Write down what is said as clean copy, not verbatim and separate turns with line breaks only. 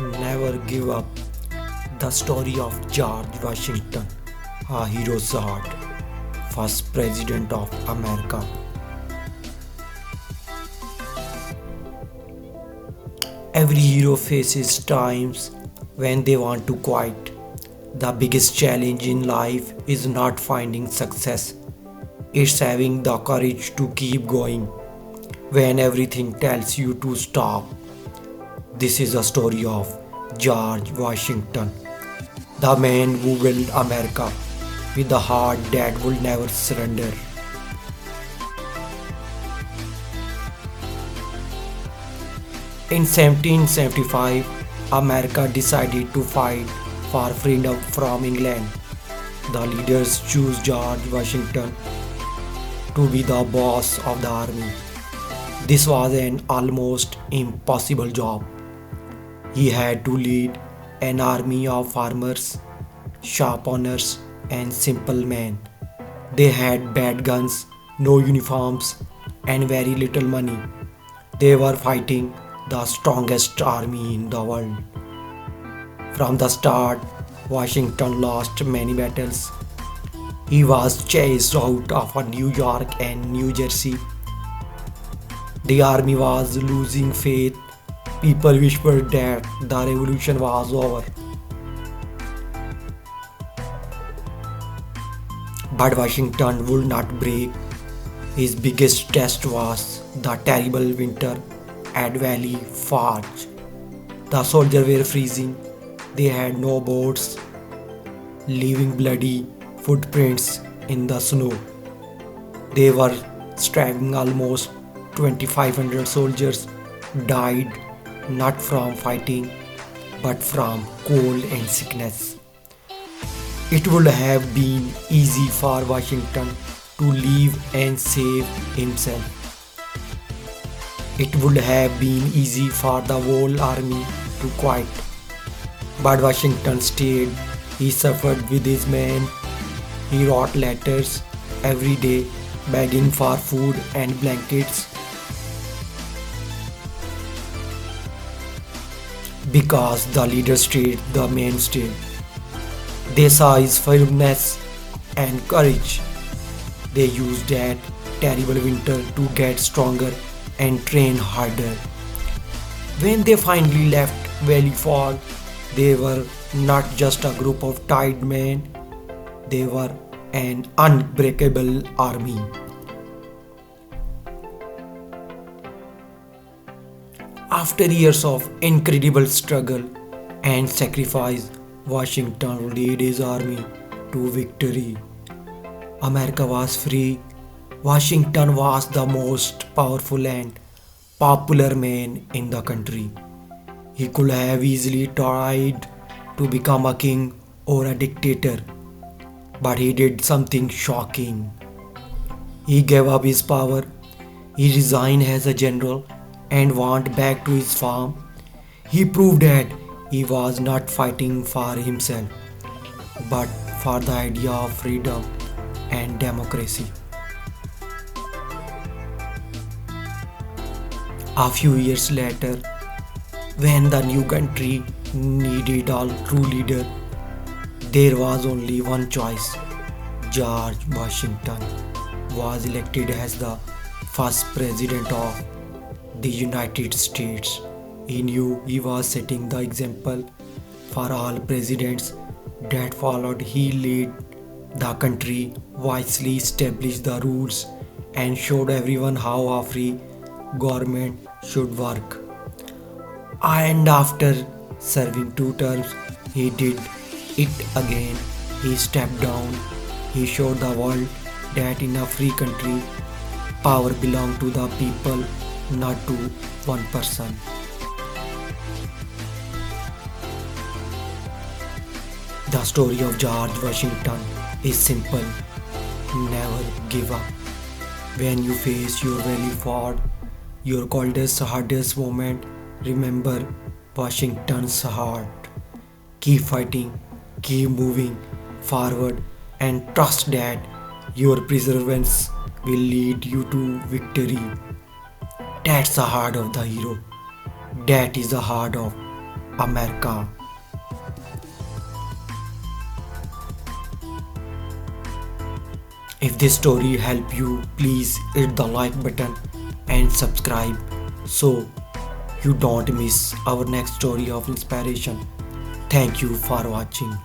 Never give up. The story of George Washington, a hero's heart, first president of America. Every hero faces times when they want to quit. The biggest challenge in life is not finding success, it's having the courage to keep going when everything tells you to stop. This is a story of George Washington, the man who built America with a heart that will never surrender. In 1775, America decided to fight for freedom from England. The leaders chose George Washington to be the boss of the army. This was an almost impossible job. He had to lead an army of farmers, sharpeners, and simple men. They had bad guns, no uniforms, and very little money. They were fighting the strongest army in the world. From the start, Washington lost many battles. He was chased out of New York and New Jersey. The army was losing faith. People whispered that the revolution was over. But Washington would not break. His biggest test was the terrible winter at Valley Forge. The soldiers were freezing. They had no boats, leaving bloody footprints in the snow. They were struggling. Almost 2,500 soldiers died not from fighting but from cold and sickness. It would have been easy for Washington to leave and save himself. It would have been easy for the whole army to quit. But Washington stayed. He suffered with his men. He wrote letters every day begging for food and blankets. Because the leader stayed, the men stayed. They saw his firmness and courage. They used that terrible winter to get stronger and train harder. When they finally left Valley Forge, they were not just a group of tired men, they were an unbreakable army. After years of incredible struggle and sacrifice, Washington led his army to victory. America was free. Washington was the most powerful and popular man in the country. He could have easily tried to become a king or a dictator, but he did something shocking. He gave up his power. He resigned as a general and went back to his farm. He proved that he was not fighting for himself, but for the idea of freedom and democracy. A few years later, when the new country needed a true leader, there was only one choice. George Washington was elected as the first president of the United States. He knew he was setting the example for all presidents that followed. He led the country wisely, established the rules, and showed everyone how a free government should work. And after serving 2 terms, he did it again. He stepped down. He showed the world that in a free country, power belongs to the people, not to one person. The story of George Washington is simple. Never give up. When you face your valley ford, your coldest, hardest moment, remember Washington's heart. Keep fighting, keep moving forward, and trust that your perseverance will lead you to victory. That's the heart of the hero. That is the heart of America. If this story helped you, please hit the like button and subscribe so you don't miss our next story of inspiration. Thank you for watching.